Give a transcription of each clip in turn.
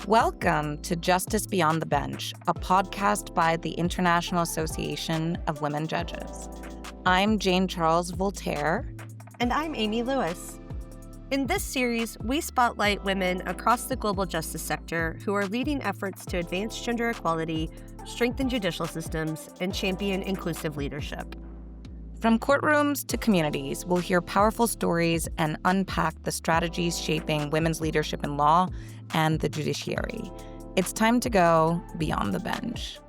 Welcome to Justice Beyond the Bench, a podcast by the International Association of Women Judges. I'm Jane Charles Voltaire. And I'm Amy Lewis. In this series, we spotlight women across the global justice sector who are leading efforts to advance gender equality, strengthen judicial systems, and champion inclusive leadership. From courtrooms to communities, we'll hear powerful stories and unpack the strategies shaping women's leadership in law and the judiciary. It's time to go beyond the bench.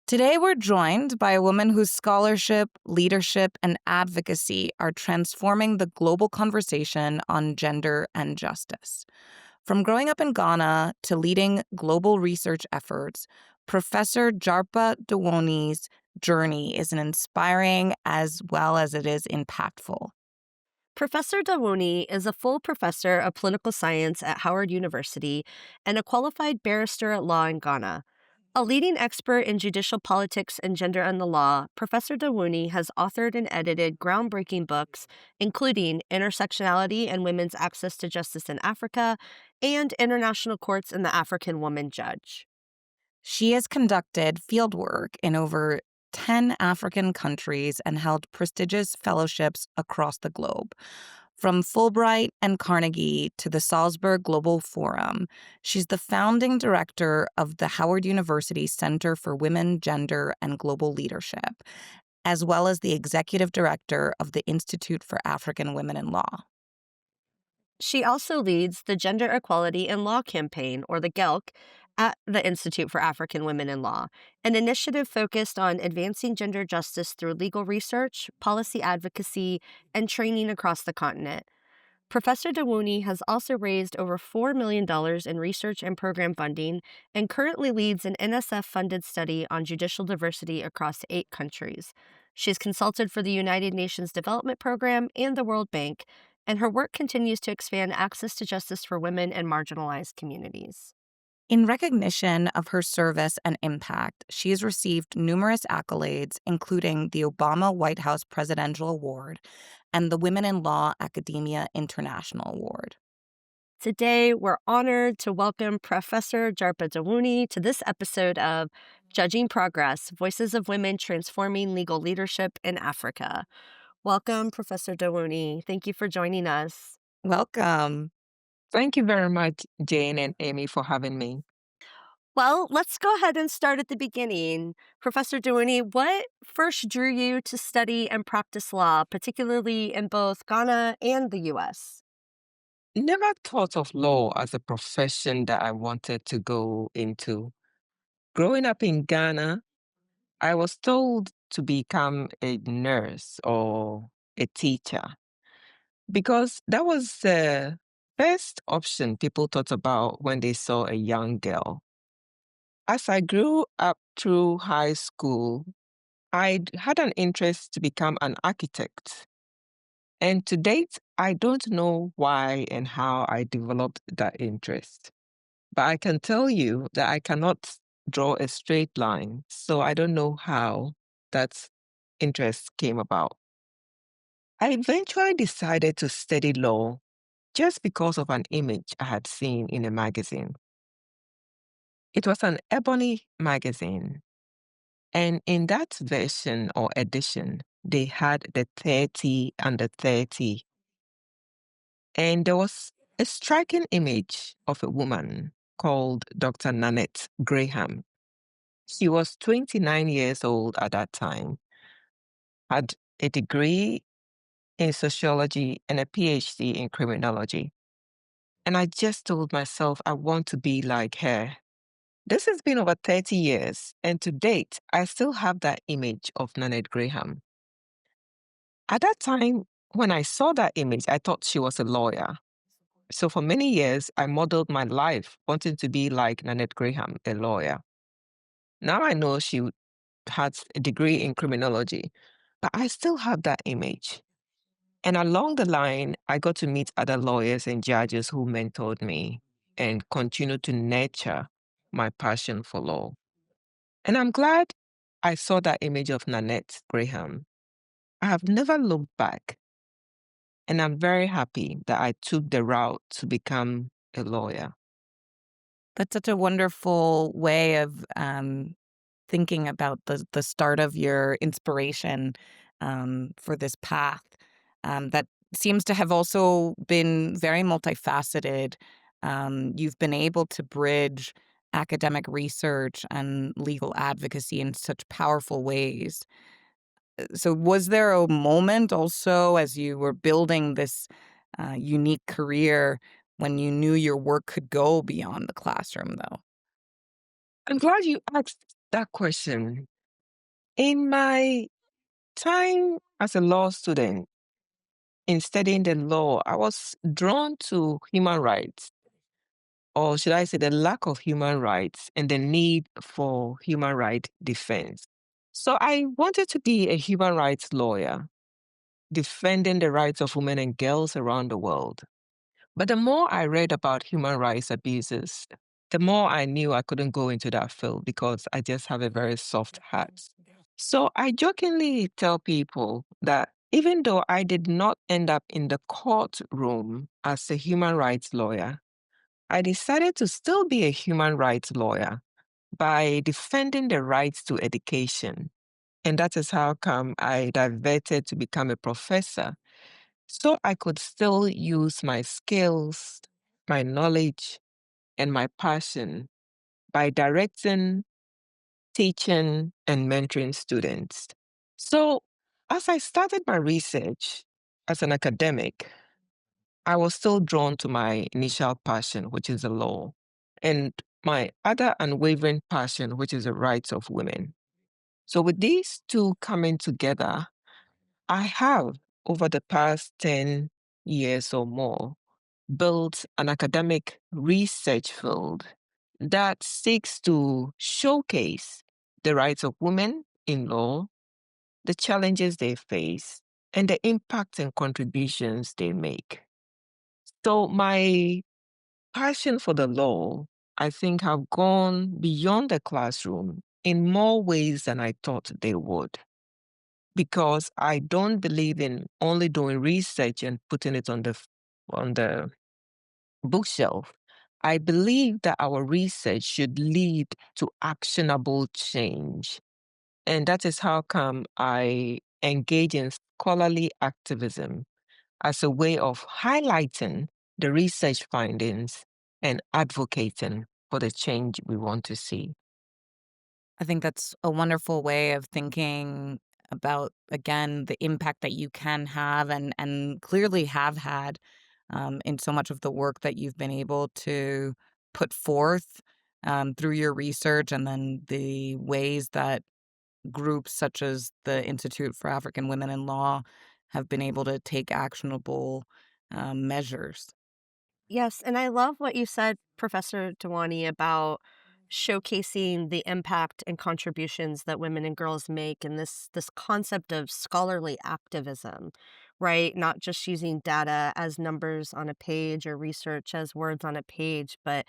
Today, we're joined by a woman whose scholarship, leadership, and advocacy are transforming the global conversation on gender and justice. From growing up in Ghana to leading global research efforts, Professor Jarpa Dawuni's journey is an inspiring as well as it is impactful. Professor Dawuni is a full professor of political science at Howard University and a qualified barrister at law in Ghana. A leading expert in judicial politics and gender and the law, Professor Dawuni has authored and edited groundbreaking books, including Intersectionality and Women's Access to Justice in Africa and International Courts and the African Woman Judge. She has conducted fieldwork in over 10 African countries and held prestigious fellowships across the globe. From Fulbright and Carnegie to the Salzburg Global Forum, she's the founding director of the Howard University Center for Women, Gender, and Global Leadership, as well as the executive director of the Institute for African Women in Law. She also leads the Gender Equality in Law campaign, or the GELC, at the Institute for African Women in Law, an initiative focused on advancing gender justice through legal research, policy advocacy, and training across the continent. Professor Dawuni has also raised over $4 million in research and program funding and currently leads an NSF-funded study on judicial diversity across 8 countries. She's consulted for the United Nations Development Program and the World Bank, and her work continues to expand access to justice for women and marginalized communities. In recognition of her service and impact, she has received numerous accolades, including the Obama White House Presidential Award and the Women in Law Academia International Award. Today, we're honored to welcome Professor Jarpa Dawuni to this episode of Judging Progress, Voices of Women Transforming Legal Leadership in Africa. Welcome, Professor Dawuni. Thank you for joining us. Welcome. Thank you very much, Jane and Amy, for having me. Well, let's go ahead and start at the beginning. Professor Dawuni, what first drew you to study and practice law, particularly in both Ghana and the U.S.? Never thought of law as a profession that I wanted to go into. Growing up in Ghana, I was told to become a nurse or a teacher because that was the first option people thought about when they saw a young girl. As I grew up through high school, I had an interest to become an architect. And to date, I don't know why and how I developed that interest. But I can tell you that I cannot draw a straight line, so I don't know how that interest came about. I eventually decided to study law just because of an image I had seen in a magazine. It was an ebony magazine, and in that version or edition, they had the 30 under 30. And there was a striking image of a woman called Dr. Nanette Graham. She was 29 years old at that time, had a degree in sociology and a PhD in criminology. And I just told myself I want to be like her. This has been over 30 years, and to date, I still have that image of Nanette Graham. At that time, when I saw that image, I thought she was a lawyer. So for many years, I modeled my life wanting to be like Nanette Graham, a lawyer. Now I know she has a degree in criminology, but I still have that image. And along the line, I got to meet other lawyers and judges who mentored me and continued to nurture my passion for law. And I'm glad I saw that image of Nanette Graham. I have never looked back. And I'm very happy that I took the route to become a lawyer. That's such a wonderful way of thinking about the start of your inspiration for this path that seems to have also been very multifaceted. You've been able to bridge academic research and legal advocacy in such powerful ways. So, was there a moment also as you were building this unique career when you knew your work could go beyond the classroom, though? I'm glad you asked that question. In my time as a law student, in studying the law, I was drawn to human rights, or should I say, the lack of human rights and the need for human right defense. So I wanted to be a human rights lawyer, defending the rights of women and girls around the world. But the more I read about human rights abuses, the more I knew I couldn't go into that field because I just have a very soft heart. So I jokingly tell people that even though I did not end up in the courtroom as a human rights lawyer, I decided to still be a human rights lawyer by defending the rights to education. And that is how come I diverted to become a professor so I could still use my skills, my knowledge, and my passion by directing, teaching, and mentoring students. So, as I started my research as an academic, I was still drawn to my initial passion, which is the law, and my other unwavering passion, which is the rights of women. So, with these two coming together, I have, over the past 10 years or more, built an academic research field that seeks to showcase the rights of women in law, the challenges they face, and the impact and contributions they make. So, my passion for the law, I think, have gone beyond the classroom in more ways than I thought they would. Because I don't believe in only doing research and putting it on the bookshelf. I believe that our research should lead to actionable change. And that is how come I engage in scholarly activism as a way of highlighting the research findings and advocating for the change we want to see. I think that's a wonderful way of thinking about, again, the impact that you can have and clearly have had in so much of the work that you've been able to put forth through your research, and then the ways that groups such as the Institute for African Women in Law have been able to take actionable measures. Yes, and I love what you said, Professor Dawani, about showcasing the impact and contributions that women and girls make and this concept of scholarly activism, right? Not just using data as numbers on a page or research as words on a page, but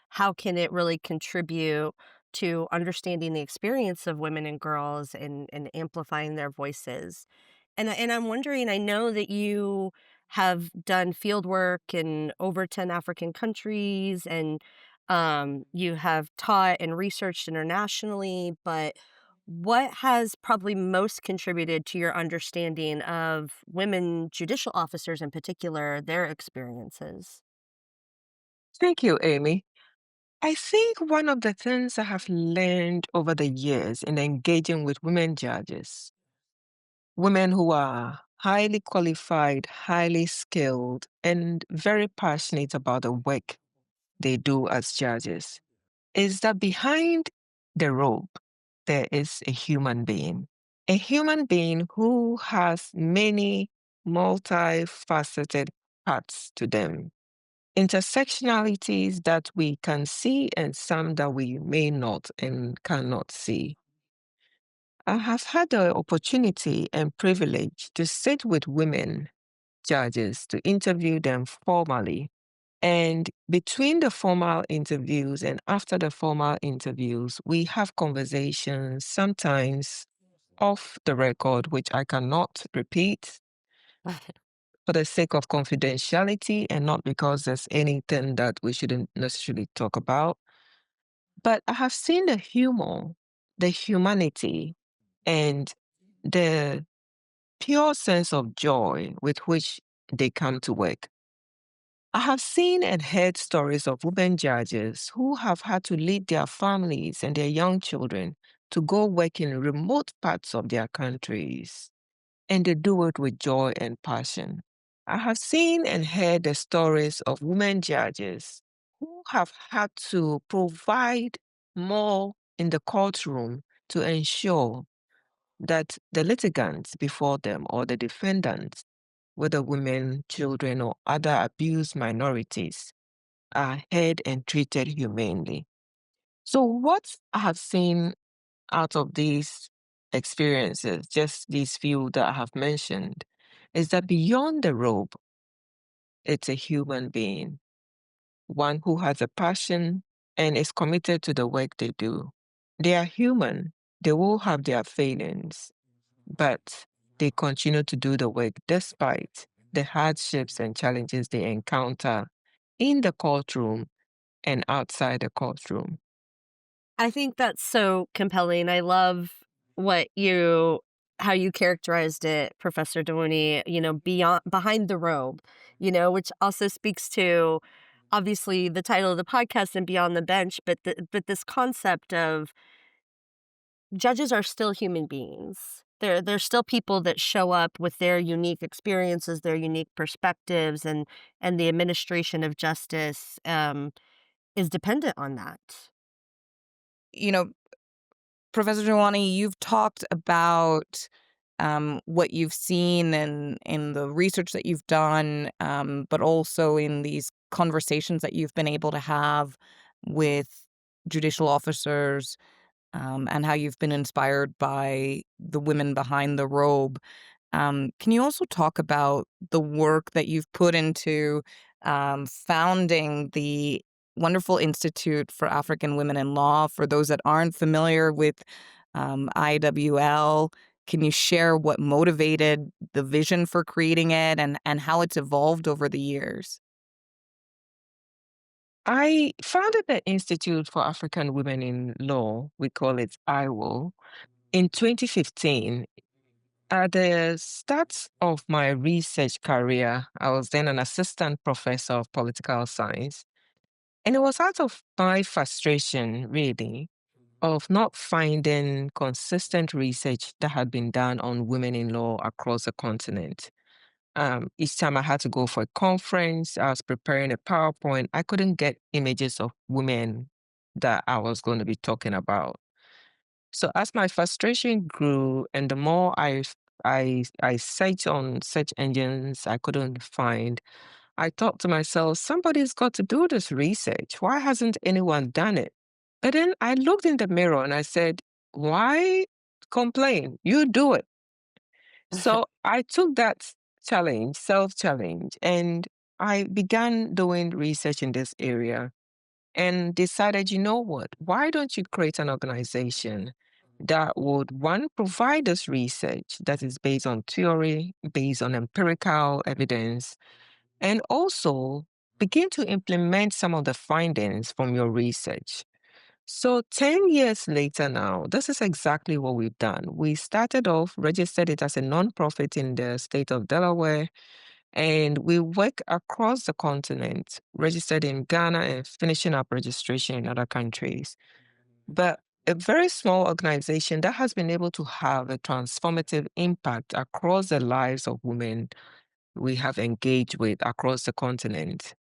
how can it really contribute to understanding the experience of women and girls and amplifying their voices. And I'm wondering, I know that you have done field work in over 10 African countries and you have taught and researched internationally, but what has probably most contributed to your understanding of women judicial officers in particular, their experiences? Thank you, Amy. I think one of the things I have learned over the years in engaging with women judges, women who are highly qualified, highly skilled, and very passionate about the work they do as judges, is that behind the robe, there is a human being who has many multifaceted parts to them, intersectionalities that we can see and some that we may not and cannot see. I have had the opportunity and privilege to sit with women judges to interview them formally. And between the formal interviews and after the formal interviews, we have conversations, sometimes off the record, which I cannot repeat. for the sake of confidentiality and not because there's anything that we shouldn't necessarily talk about. But I have seen the humor, the humanity, and the pure sense of joy with which they come to work. I have seen and heard stories of women judges who have had to lead their families and their young children to go work in remote parts of their countries, and they do it with joy and passion. I have seen and heard the stories of women judges who have had to provide more in the courtroom to ensure that the litigants before them or the defendants, whether women, children, or other abused minorities, are heard and treated humanely. So, what I have seen out of these experiences, just these few that I have mentioned, is that beyond the robe, it's a human being, one who has a passion and is committed to the work they do. They are human, they will have their failings, but they continue to do the work despite the hardships and challenges they encounter in the courtroom and outside the courtroom. I think that's so compelling. I love what you how you characterized it, Professor Dawuni, beyond behind the robe, which also speaks to obviously the title of the podcast and beyond the bench, but this concept of judges are still human beings. They're still people that show up with their unique experiences, their unique perspectives, and the administration of justice is dependent on that. You know, Professor Jawani, you've talked about what you've seen in the research that you've done, but also in these conversations that you've been able to have with judicial officers, and how you've been inspired by the women behind the robe. Can you also talk about the work that you've put into founding the wonderful Institute for African Women in Law? For those that aren't familiar with IWL, can you share what motivated the vision for creating it and how it's evolved over the years? I founded the Institute for African Women in Law, we call it IWO, in 2015. At the start of my research career, I was then an assistant professor of political science. And it was out of my frustration, really, of not finding consistent research that had been done on women in law across the continent. Each time I had to go for a conference, I was preparing a PowerPoint, I couldn't get images of women that I was going to be talking about. So as my frustration grew, and the more I searched on search engines, I couldn't find. I thought to myself, somebody's got to do this research. Why hasn't anyone done it? But then I looked in the mirror and I said, why complain? You do it. So I took that challenge, self challenge, and I began doing research in this area and decided, you know what? Why don't you create an organization that would, one, provide us research that is based on theory, based on empirical evidence, and also begin to implement some of the findings from your research. So 10 years later now, this is exactly what we've done. We started off, registered it as a nonprofit in the state of Delaware, and we work across the continent, registered in Ghana and finishing up registration in other countries. But a very small organization that has been able to have a transformative impact across the lives of women we have engaged with across the continent.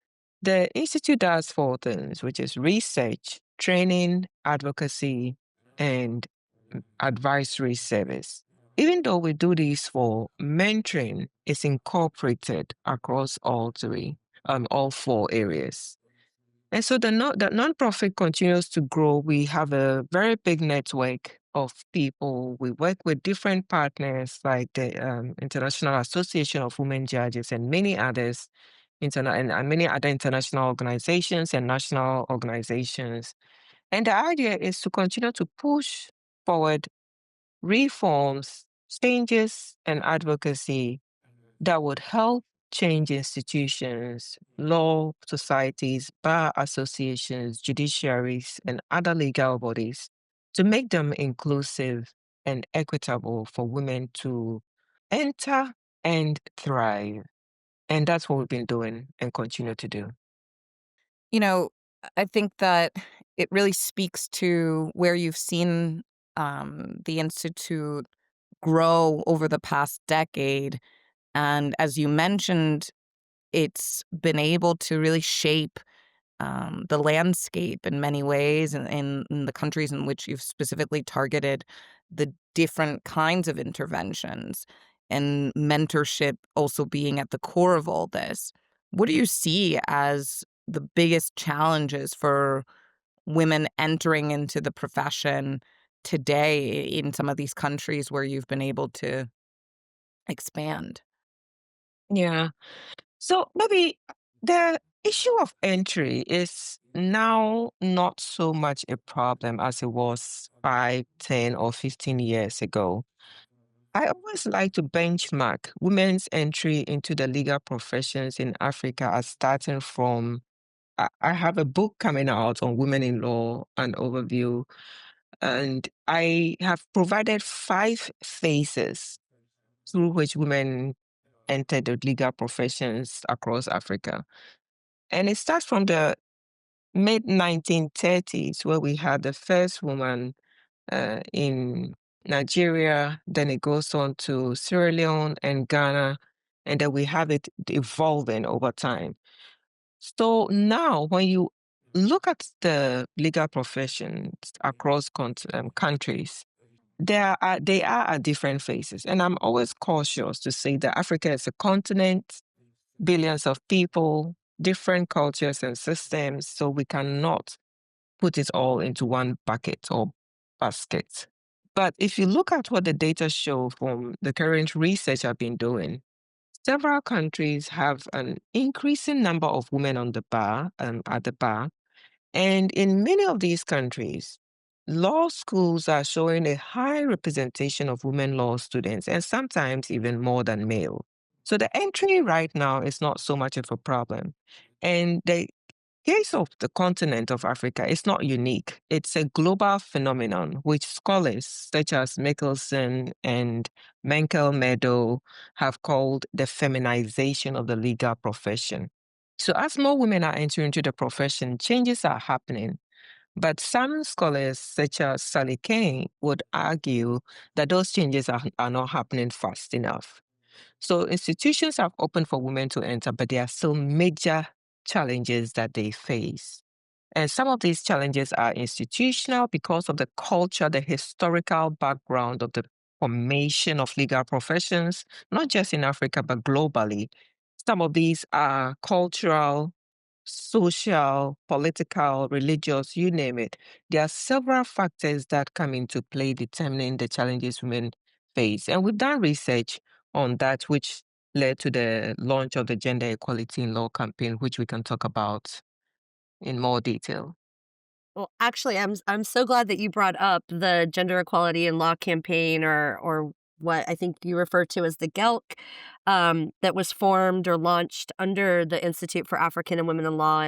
The Institute does four things, which is research, training, advocacy, and advisory service. Even though we do these four, mentoring is incorporated across all four areas. And so the nonprofit continues to grow. We have a very big network of people. We work with different partners like the International Association of Women Judges and many others, and many other international organizations and national organizations. And the idea is to continue to push forward reforms, changes, and advocacy that would help change institutions, law societies, bar associations, judiciaries, and other legal bodies to make them inclusive and equitable for women to enter and thrive. And that's what we've been doing and continue to do. You know, I think that it really speaks to where you've seen the Institute grow over the past decade. And as you mentioned, it's been able to really shape the landscape in many ways, and in the countries in which you've specifically targeted the different kinds of interventions, and mentorship also being at the core of all this. What do you see as the biggest challenges for women entering into the profession today in some of these countries where you've been able to expand? Yeah. So maybe the issue of entry is now not so much a problem as it was 5, 10, or 15 years ago. I always like to benchmark women's entry into the legal professions in Africa as starting from. I have a book coming out on women in law, an overview, and I have provided 5 phases through which women entered the legal professions across Africa. And it starts from the mid 1930s, where we had the first woman in Nigeria. Then it goes on to Sierra Leone and Ghana, and then we have it evolving over time. So now, when you look at the legal professions across countries, they are at different phases, and I'm always cautious to say that Africa is a continent, billions of people, different cultures and systems, so we cannot put it all into one bucket or basket. But if you look at what the data show from the current research I've been doing, several countries have an increasing number of women on the bar, at the bar, and in many of these countries, law schools are showing a high representation of women law students, and sometimes even more than male. So the entry right now is not so much of a problem. And the case of the continent of Africa is not unique. It's a global phenomenon, which scholars such as Mickelson and Menkel Meadow have called the feminization of the legal profession. So, as more women are entering into the profession, changes are happening. But some scholars, such as Sally Kane, would argue that those changes are not happening fast enough. So institutions have opened for women to enter, but there are still major challenges that they face. And some of these challenges are institutional because of the culture, the historical background of the formation of legal professions, not just in Africa, but globally. Some of these are cultural, social, political, religious, you name it. There are several factors that come into play determining the challenges women face. And we've done research on that, which led to the launch of the Gender Equality in Law campaign, which we can talk about in more detail. Well, actually, I'm so glad that you brought up the Gender Equality in Law campaign, or what I think you refer to as the GELC, that was formed or launched under the Institute for African and Women in Law,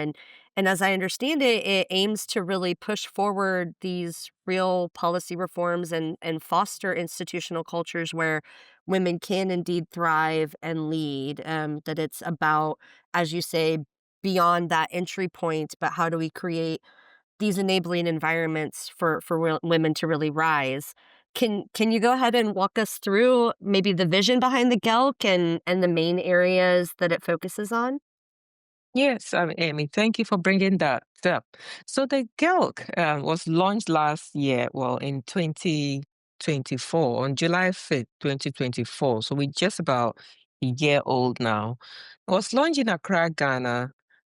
and as I understand it, it aims to really push forward these real policy reforms and foster institutional cultures where women can indeed thrive and lead. That it's about, as you say, beyond that entry point, but how do we create these enabling environments for women to really rise. Can you go ahead and walk us through maybe the vision behind the GELC and the main areas that it focuses on? Yes, Amy, thank you for bringing that up. So the GELC was launched last year, well, in 2024, on July 5th, 2024. So we're just about a year old now. It was launched in Accra, Ghana,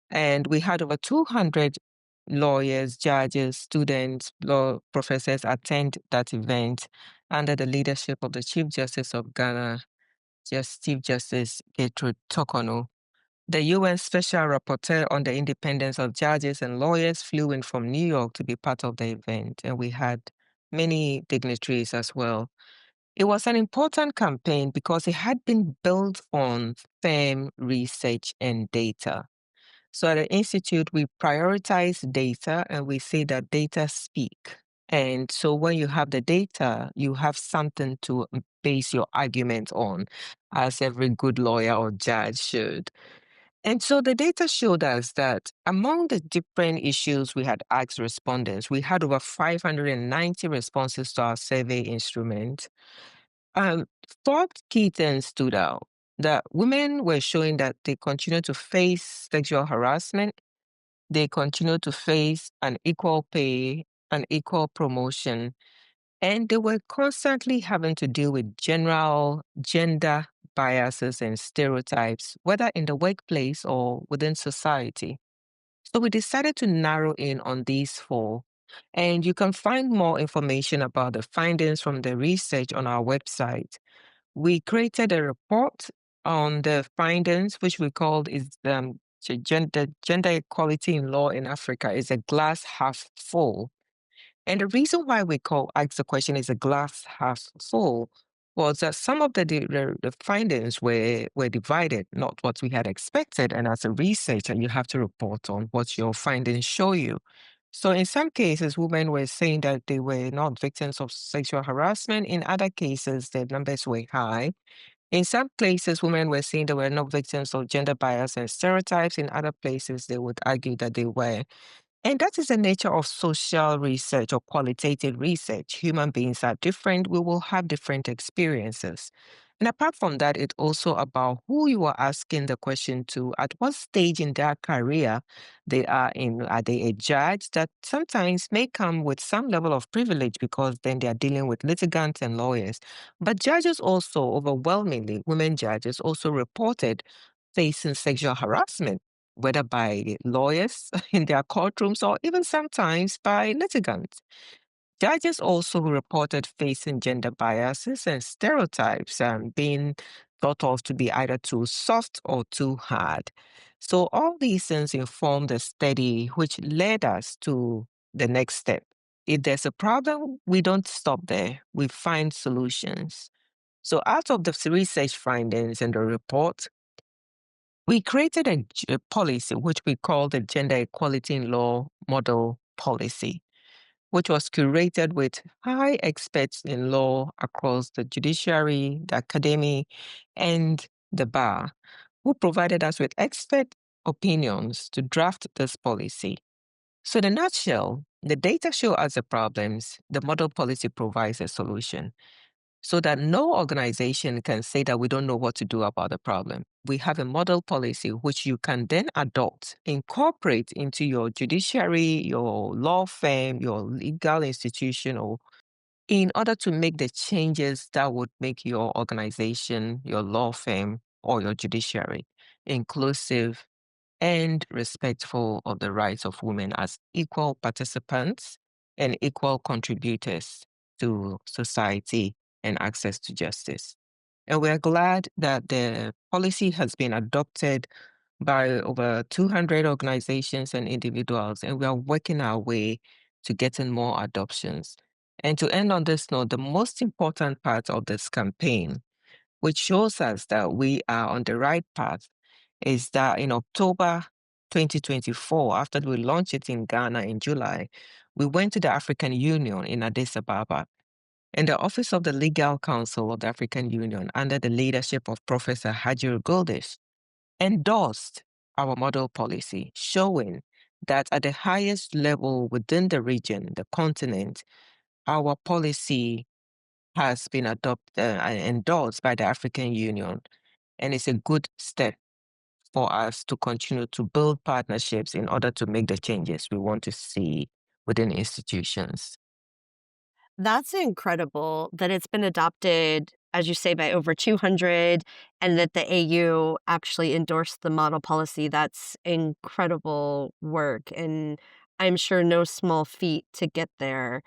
and we had over 200 lawyers, judges, students, law professors attend that event under the leadership of the Chief Justice of Ghana, Chief Justice Gertrude Tokono. The UN Special Rapporteur on the Independence of Judges and Lawyers flew in from New York to be part of the event, and we had many dignitaries as well. It was an important campaign because it had been built on firm research and data. So at the Institute, we prioritize data and we say that data speak. And so when you have the data, you have something to base your argument on, as every good lawyer or judge should. And so the data showed us that among the different issues we had asked respondents, we had over 590 responses to our survey instrument. um, Four key things stood out. That women were showing that they continue to face sexual harassment, they continue to face unequal pay, unequal promotion, and they were constantly having to deal with general gender biases and stereotypes, whether in the workplace or within society. So we decided to narrow in on these four. And you can find more information about the findings from the research on our website. We created a report on the findings, which we called is gender equality in law in Africa is a glass half full. And the reason why we call ask the question is a glass half full was that some of the findings were divided, not what we had expected. And as a researcher, you have to report on what your findings show you. So in some cases, women were saying that they were not victims of sexual harassment. In other cases, the numbers were high. In some places, women were saying they were not victims of gender bias and stereotypes. In other places, they would argue that they were. And that is the nature of social research or qualitative research. Human beings are different. We will have different experiences. And apart from that, it's also about who you are asking the question to, at what stage in their career they are in. Are they a judge that sometimes may come with some level of privilege because then they are dealing with litigants and lawyers. But judges also, overwhelmingly, women judges also reported facing sexual harassment, whether by lawyers in their courtrooms or even sometimes by litigants. Judges also reported facing gender biases and stereotypes and being thought of to be either too soft or too hard. So, all these things informed the study, which led us to the next step. If there's a problem, we don't stop there, we find solutions. So, out of the research findings in the report, we created a policy which we call the Gender Equality in Law Model Policy, which was curated with high experts in law across the judiciary, the academy, and the bar, who provided us with expert opinions to draft this policy. So, in a nutshell, the data show us the problems, the model policy provides a solution so that no organization can say that we don't know what to do about the problem. We have a model policy which you can then adopt, incorporate into your judiciary, your law firm, your legal institution, or in order to make the changes that would make your organization, your law firm, or your judiciary inclusive and respectful of the rights of women as equal participants and equal contributors to society and access to justice. And we're glad that the policy has been adopted by over 200 organizations and individuals, and we are working our way to getting more adoptions. And to end on this note, the most important part of this campaign, which shows us that we are on the right path, is that in October 2024, after we launched it in Ghana in July, we went to the African Union in Addis Ababa. And the Office of the Legal Counsel of the African Union, under the leadership of Professor Hajir Goldish, endorsed our model policy, showing that at the highest level within the region, the continent, our policy has been adopted and endorsed by the African Union. And it's a good step for us to continue to build partnerships in order to make the changes we want to see within institutions. That's incredible that it's been adopted, as you say, by over 200 and that the AU actually endorsed the model policy. That's incredible work. And I'm sure no small feat to get there.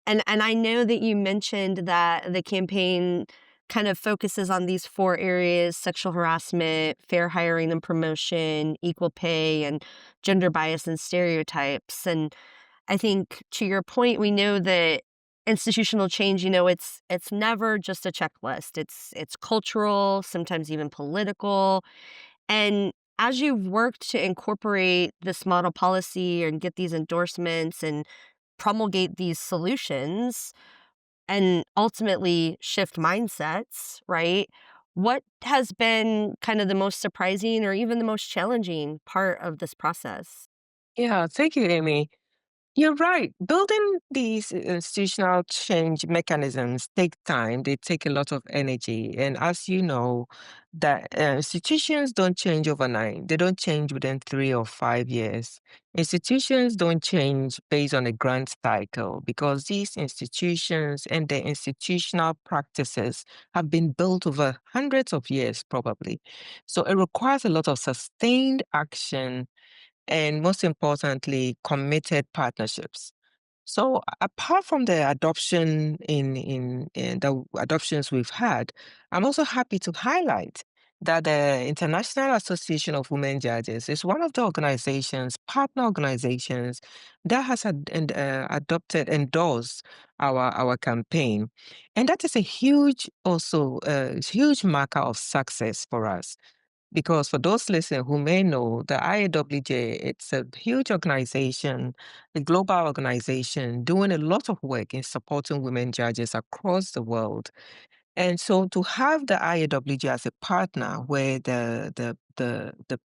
And I know that you mentioned that the campaign kind of focuses on these four areas: sexual harassment, fair hiring and promotion, equal pay, and gender bias and stereotypes. And I think to your point, we know that institutional change, it's never just a checklist. It's cultural, sometimes even political. And as you've worked to incorporate this model policy and get these endorsements and promulgate these solutions and ultimately shift mindsets, right? What has been kind of the most surprising or even the most challenging part of this process? Yeah, thank you, Amy. You're right. Building these institutional change mechanisms take time. They take a lot of energy. And as you know, that institutions don't change overnight. They don't change within 3 or 5 years. Institutions don't change based on a grant cycle because these institutions and their institutional practices have been built over hundreds of years, probably. So it requires a lot of sustained action and most importantly, committed partnerships. So apart from the adoption in the adoptions we've had, I'm also happy to highlight that the International Association of Women Judges is one of the organizations, partner organizations, that has adopted, endorsed our campaign, and that is a huge, also a huge marker of success for us. Because for those listeners who may know, the IAWJ, it's a huge organization, a global organization doing a lot of work in supporting women judges across the world. And so to have the IAWJ as a partner where the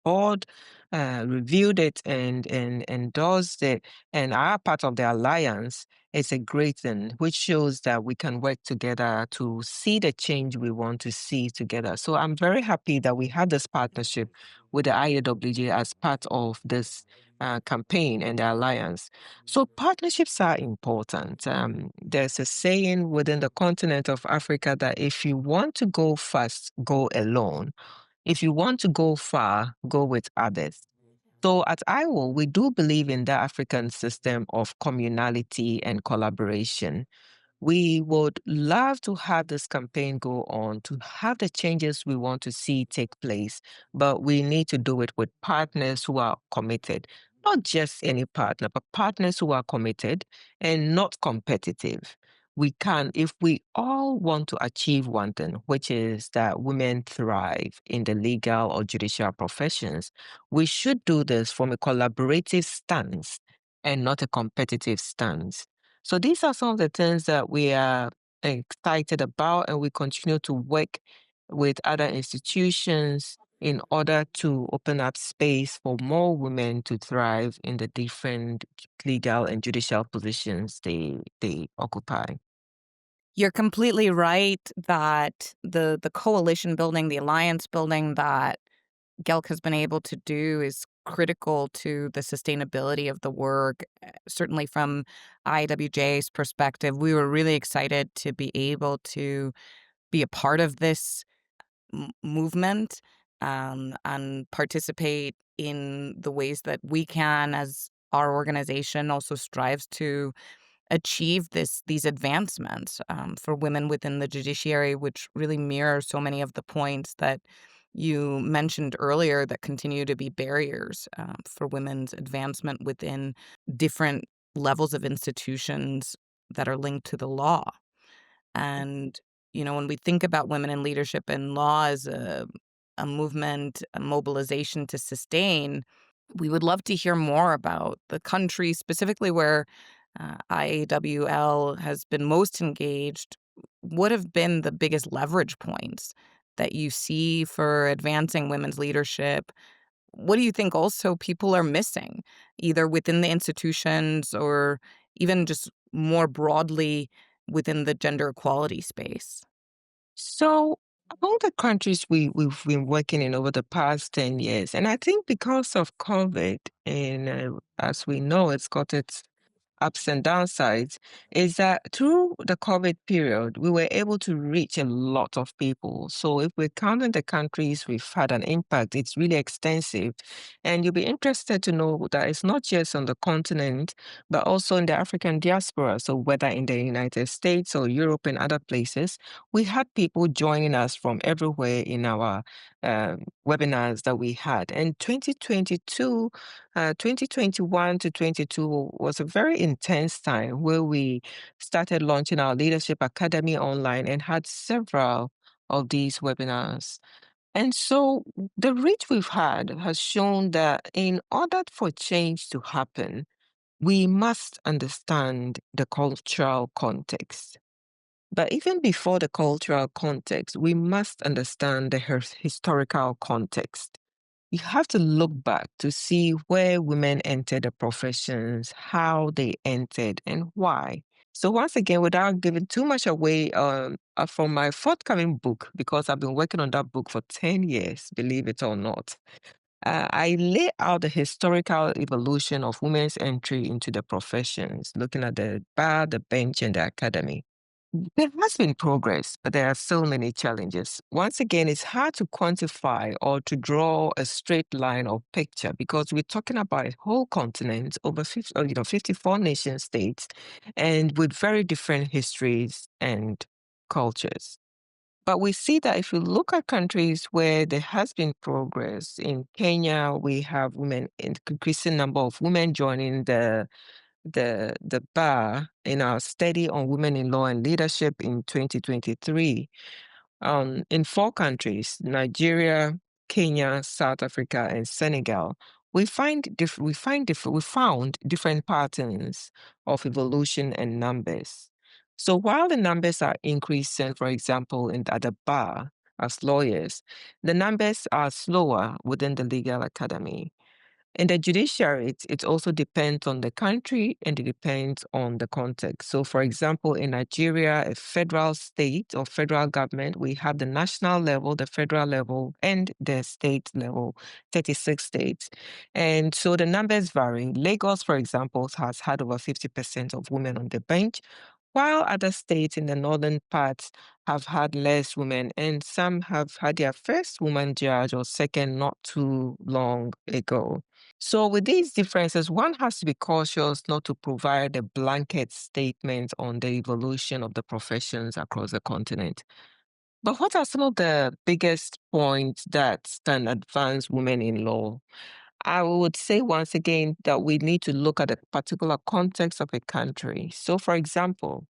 board reviewed it and endorsed it and are part of the alliance is a great thing, which shows that we can work together to see the change we want to see together. So I'm very happy that we have this partnership with the IAWJ as part of this campaign and the alliance. So partnerships are important. There's a saying within the continent of Africa that if you want to go fast, go alone. If you want to go far, go with others. So at IWO, we do believe in the African system of communality and collaboration. We would love to have this campaign go on, to have the changes we want to see take place, but we need to do it with partners who are committed. Not just any partner, but partners who are committed and not competitive. We can, if we all want to achieve one thing, which is that women thrive in the legal or judicial professions, we should do this from a collaborative stance and not a competitive stance. So these are some of the things that we are excited about, and we continue to work with other institutions in order to open up space for more women to thrive in the different legal and judicial positions they occupy. You're completely right that the coalition building, the alliance building that GELC has been able to do is critical to the sustainability of the work. Certainly from IWJ's perspective, we were really excited to be able to be a part of this movement, and participate in the ways that we can as our organization also strives to achieve these advancements for women within the judiciary, which really mirror so many of the points that you mentioned earlier that continue to be barriers for women's advancement within different levels of institutions that are linked to the law. And, when we think about women in leadership and law as a movement, a mobilization to sustain, we would love to hear more about the country, specifically where IAWL has been most engaged. What have been the biggest leverage points that you see for advancing women's leadership? What do you think also people are missing, either within the institutions or even just more broadly within the gender equality space? So among the countries we've been working in over the past 10 years, and I think because of COVID, and as we know, it's got its ups and downsides, is that through the COVID period, we were able to reach a lot of people. So if we're counting the countries we've had an impact, it's really extensive. And you'll be interested to know that it's not just on the continent, but also in the African diaspora. So whether in the United States or Europe and other places, we had people joining us from everywhere in our uh, webinars that we had. And 2022 2021 to 22 was a very intense time where we started launching our Leadership Academy online and had several of these webinars. And so the reach we've had has shown that in order for change to happen, we must understand the cultural context. But even before the cultural context, we must understand the historical context. You have to look back to see where women entered the professions, how they entered, and why. So, once again, without giving too much away from my forthcoming book, because I've been working on that book for 10 years, believe it or not, I lay out the historical evolution of women's entry into the professions, looking at the bar, the bench, and the academy. There has been progress, but there are still many challenges. Once again, it's hard to quantify or to draw a straight line or picture because we're talking about a whole continent over 50, 54 nation states and with very different histories and cultures. But we see that if you look at countries where there has been progress, in Kenya, we have women, increasing number of women joining the bar in our study on women in law and leadership in 2023 in four countries, Nigeria, Kenya, South Africa, and Senegal. We found different patterns of evolution and numbers. So while the numbers are increasing, for example, at the bar as lawyers, the numbers are slower within the legal academy. In the judiciary, it also depends on the country and it depends on the context. So, for example, in Nigeria, a federal state or federal government, we have the national level, the federal level, and the state level, 36 states. And so the numbers vary. Lagos, for example, has had over 50% of women on the bench, while other states in the northern parts have had less women, and some have had their first woman judge or second not too long ago. So, with these differences, one has to be cautious not to provide a blanket statement on the evolution of the professions across the continent. But what are some of the biggest points that can advance women in law? I would say once again that we need to look at the particular context of a country. So, for example,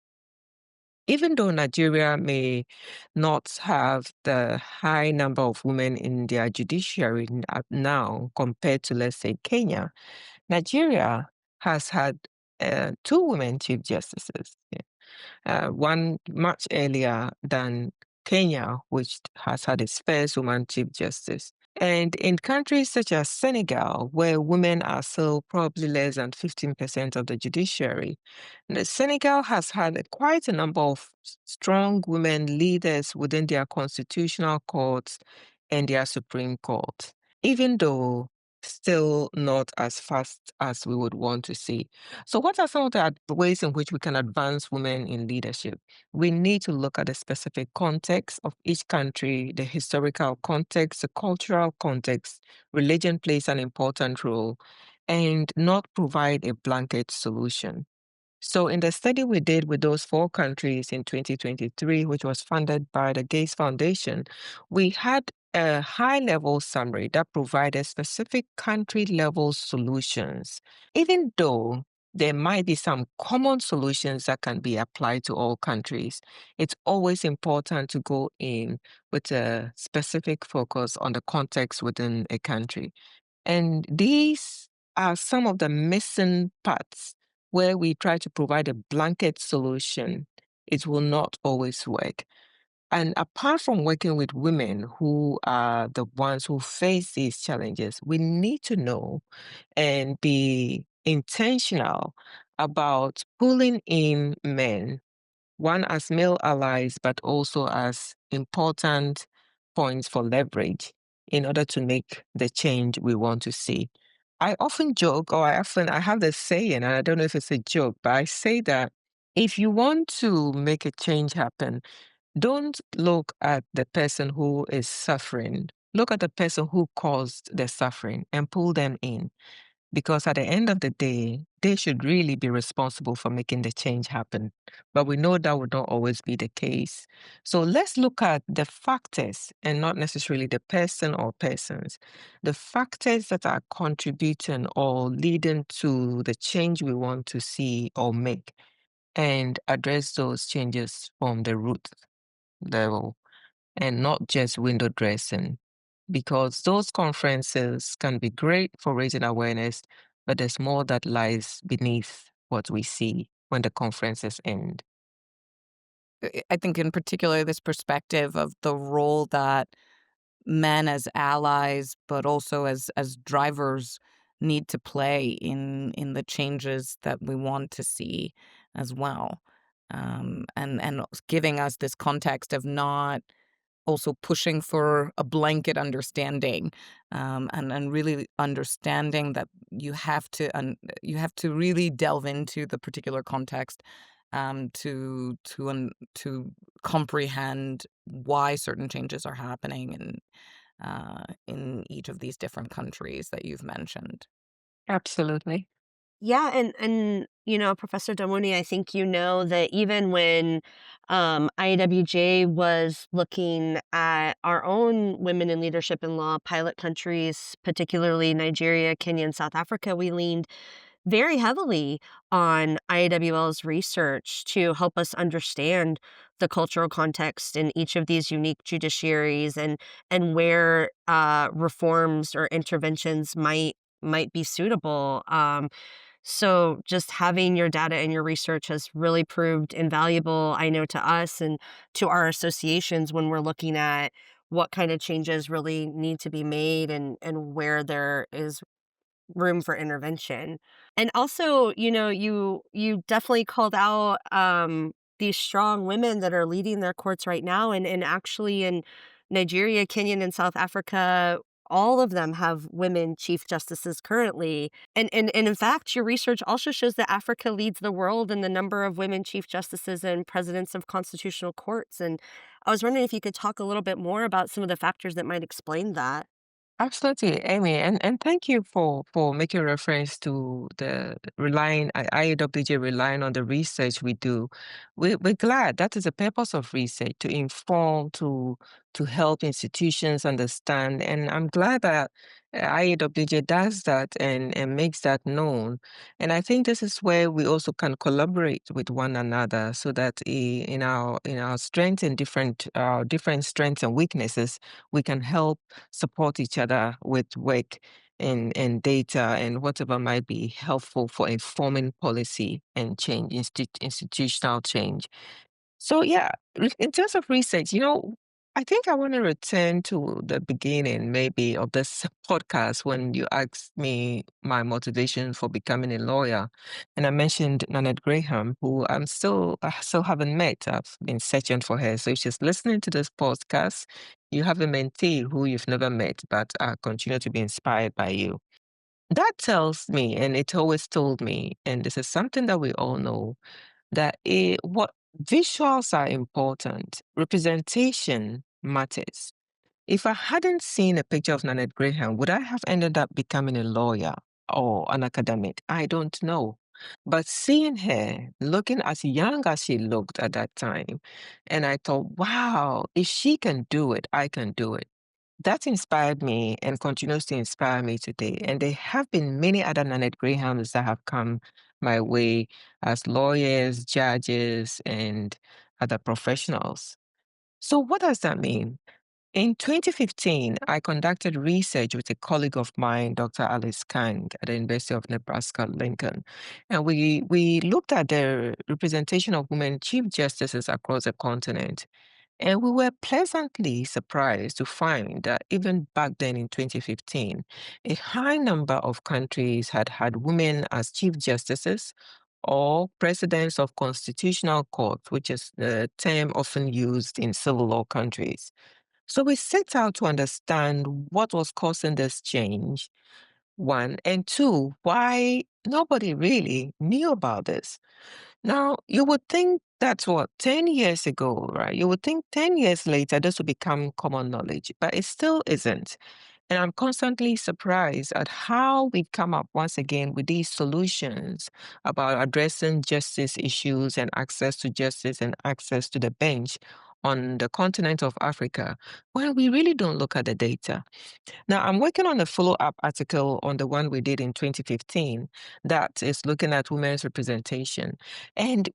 even though Nigeria may not have the high number of women in their judiciary now compared to, let's say, Kenya, Nigeria has had two women chief justices, yeah. One much earlier than Kenya, which has had its first woman chief justice. And in countries such as Senegal, where women are still probably less than 15% of the judiciary, Senegal has had quite a number of strong women leaders within their constitutional courts and their Supreme Court, even though still not as fast as we would want to see. So, what are some of the ways in which we can advance women in leadership? We need to look at the specific context of each country, the historical context, the cultural context. Religion plays an important role, and not provide a blanket solution. So, in the study we did with those four countries in 2023, which was funded by the Gates Foundation, we had a high level summary that provided specific country level solutions. Even though there might be some common solutions that can be applied to all countries, it's always important to go in with a specific focus on the context within a country. And these are some of the missing parts where we try to provide a blanket solution. It will not always work. And apart from working with women who are the ones who face these challenges, we need to know and be intentional about pulling in men, one as male allies, but also as important points for leverage in order to make the change we want to see. I often joke, or I have this saying, and I don't know if it's a joke, but I say that if you want to make a change happen, don't look at the person who is suffering. Look at the person who caused the suffering and pull them in. because at the end of the day, they should really be responsible for making the change happen. But we know that would not always be the case. So let's look at the factors and not necessarily the person or persons. The factors that are contributing or leading to the change we want to see or make, and address those changes from the root level and not just window dressing. Because those conferences can be great for raising awareness, but there's more that lies beneath what we see when the conferences end. I think in particular this perspective of the role that men as allies, but also as drivers need to play in the changes that we want to see as well. And giving us this context of not also pushing for a blanket understanding, and really understanding that you have to really delve into the particular context, to comprehend why certain changes are happening in each of these different countries that you've mentioned. Absolutely. Yeah, and Professor Damoni, I think you know that even when IWJ was looking at our own women in leadership and law pilot countries, particularly Nigeria, Kenya, and South Africa, we leaned very heavily on IAWL's research to help us understand the cultural context in each of these unique judiciaries and where reforms or interventions might be suitable. So just having your data and your research has really proved invaluable, I know, to us and to our associations when we're looking at what kind of changes really need to be made and where there is room for intervention. And also, you definitely called out these strong women that are leading their courts right now and actually in Nigeria, Kenya, and South Africa, all of them have women chief justices currently. And in fact, your research also shows that Africa leads the world in the number of women chief justices and presidents of constitutional courts. And I was wondering if you could talk a little bit more about some of the factors that might explain that. Absolutely, Amy, and thank you for making reference to the relying IAWJ relying on the research we do. We're glad that is the purpose of research, to inform, to help institutions understand, and I'm glad that IAWJ does that and makes that known. And I think this is where we also can collaborate with one another, so that in our strengths and different strengths and weaknesses, we can help support each other with work and data and whatever might be helpful for informing policy and change, institutional change. So yeah, in terms of research, I think I want to return to the beginning maybe of this podcast when you asked me my motivation for becoming a lawyer. And I mentioned Nanette Graham, who I still haven't met. I've been searching for her. So if she's listening to this podcast, you have a mentee who you've never met, but I continue to be inspired by you. That tells me, and it always told me, and this is something that we all know, that what visuals are important, representation matters. If I hadn't seen a picture of Nanette Graham, would I have ended up becoming a lawyer or an academic? I don't know. But seeing her looking as young as she looked at that time, and I thought, wow, if she can do it, I can do it. That inspired me and continues to inspire me today. And there have been many other Nanette Grahams that have come my way as lawyers, judges, and other professionals. So, what does that mean? In 2015, I conducted research with a colleague of mine, Dr. Alice Kang, at the University of Nebraska Lincoln. And we looked at the representation of women chief justices across the continent. And we were pleasantly surprised to find that even back then in 2015, a high number of countries had had women as chief justices or presidents of constitutional courts, which is the term often used in civil law countries. So we set out to understand what was causing this change, one, and two, why nobody really knew about this. Now, you would think that's what, 10 years ago, right? You would think 10 years later this would become common knowledge, but it still isn't. And I'm constantly surprised at how we come up once again with these solutions about addressing justice issues and access to justice and access to the bench on the continent of Africa when we really don't look at the data. Now, I'm working on a follow up article on the one we did in 2015 that is looking at women's representation. And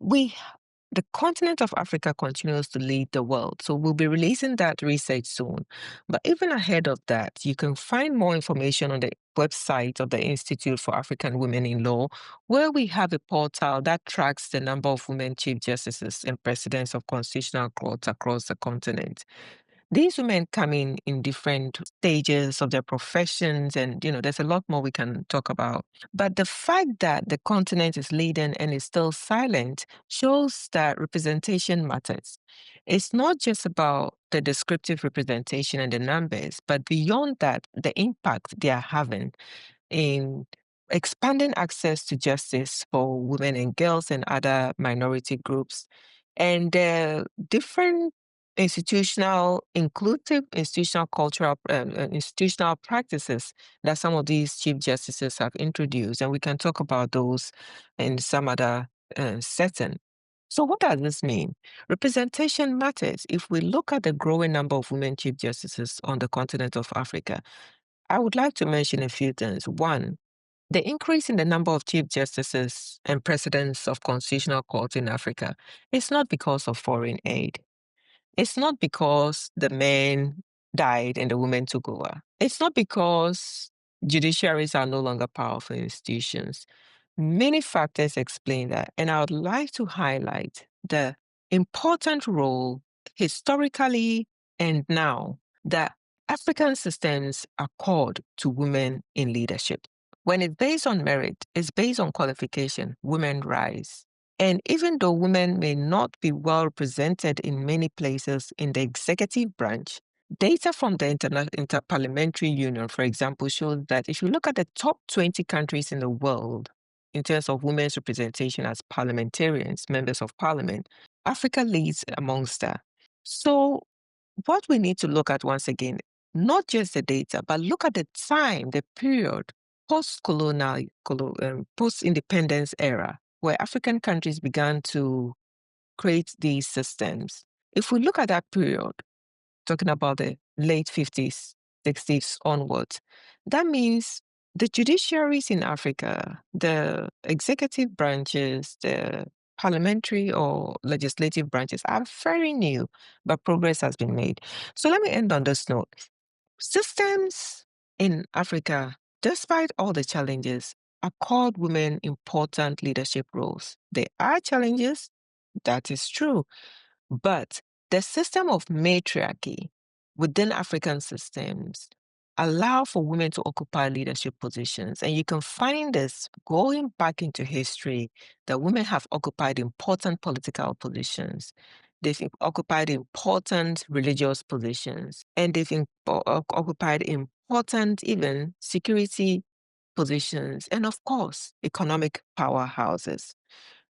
the continent of Africa continues to lead the world. So we'll be releasing that research soon. But even ahead of that, you can find more information on the website of the Institute for African Women in Law, where we have a portal that tracks the number of women chief justices and presidents of constitutional courts across the continent. These women come in different stages of their professions, and there's a lot more we can talk about. But the fact that the continent is leading and is still silent shows that representation matters. It's not just about the descriptive representation and the numbers, but beyond that, the impact they are having in expanding access to justice for women and girls and other minority groups, and different inclusive institutional cultural, institutional practices that some of these chief justices have introduced. And we can talk about those in some other setting. So what does this mean? Representation matters. If we look at the growing number of women chief justices on the continent of Africa, I would like to mention a few things. One, the increase in the number of chief justices and presidents of constitutional courts in Africa is not because of foreign aid. It's not because the men died and the women took over. It's not because judiciaries are no longer powerful institutions. Many factors explain that, and I would like to highlight the important role historically and now that African systems accord to women in leadership. When it's based on merit, it's based on qualification, women rise. And even though women may not be well represented in many places in the executive branch, data from the Interparliamentary Union, for example, shows that if you look at the top 20 countries in the world in terms of women's representation as parliamentarians, members of parliament, Africa leads amongst that. So what we need to look at once again, not just the data, but look at the time, the period, post-colonial, post-independence era, where African countries began to create these systems. If we look at that period, talking about the late 50s, 60s onwards, that means the judiciaries in Africa, the executive branches, the parliamentary or legislative branches are very new, but progress has been made. So let me end on this note. Systems in Africa, despite all the challenges, accord women important leadership roles. There are challenges, that is true, but the system of matriarchy within African systems allow for women to occupy leadership positions. And you can find this going back into history that women have occupied important political positions. They've occupied important religious positions, and they've occupied important even security positions, and of course, economic powerhouses.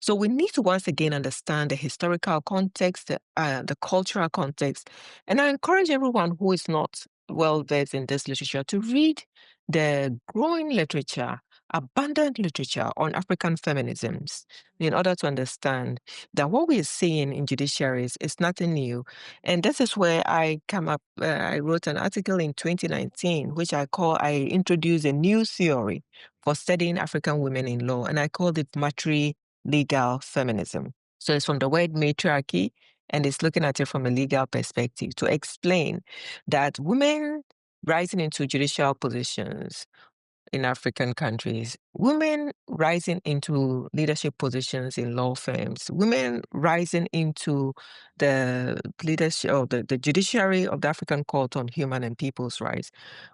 So we need to once again understand the historical context, the cultural context. And I encourage everyone who is not well versed in this literature to read the growing literature, abundant literature on African feminisms in order to understand that what we're seeing in judiciaries is nothing new. And this is where I wrote an article in 2019, which I introduced a new theory for studying African women in law, and I called it legal feminism. So it's from the word matriarchy, and it's looking at it from a legal perspective to explain that women rising into judicial positions in African countries, women rising into leadership positions in law firms, women rising into the leadership or the judiciary of the African Court on Human and People's Rights,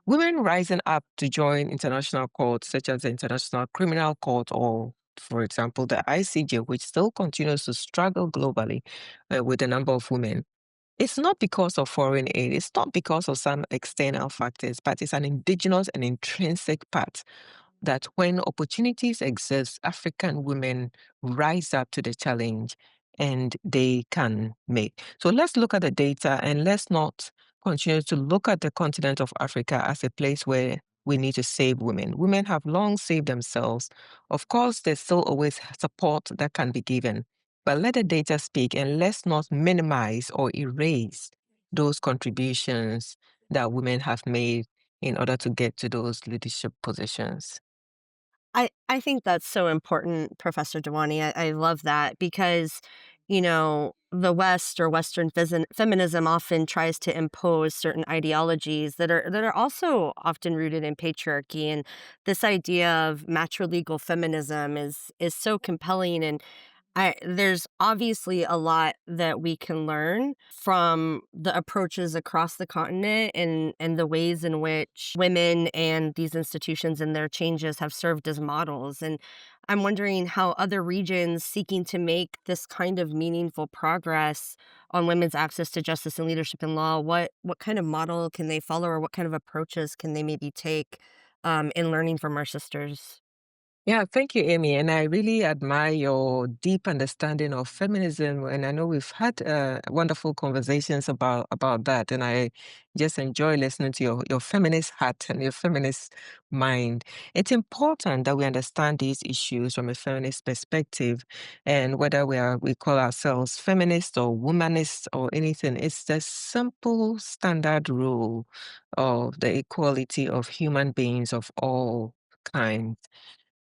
women rising up to join international courts such as the International Criminal Court or, for example, the ICJ, which still continues to struggle globally with the number of women. It's not because of foreign aid. It's not because of some external factors, but it's an indigenous and intrinsic part that when opportunities exist, African women rise up to the challenge and they can make. So let's look at the data and let's not continues to look at the continent of Africa as a place where we need to save women. Women have long saved themselves. Of course, there's still always support that can be given, but let the data speak and let's not minimize or erase those contributions that women have made in order to get to those leadership positions. I think that's so important, Professor Dewani. I love that because, the West or Western feminism often tries to impose certain ideologies that are also often rooted in patriarchy. And this idea of matrilineal feminism is so compelling. And there's obviously a lot that we can learn from the approaches across the continent and the ways in which women and these institutions and their changes have served as models. And I'm wondering how other regions seeking to make this kind of meaningful progress on women's access to justice and leadership in law, what kind of model can they follow or what kind of approaches can they maybe take in learning from our sisters? Yeah, thank you, Amy. And I really admire your deep understanding of feminism. And I know we've had wonderful conversations about that. And I just enjoy listening to your feminist heart and your feminist mind. It's important that we understand these issues from a feminist perspective. And whether we call ourselves feminist or womanist or anything, it's the simple standard rule of the equality of human beings of all kinds.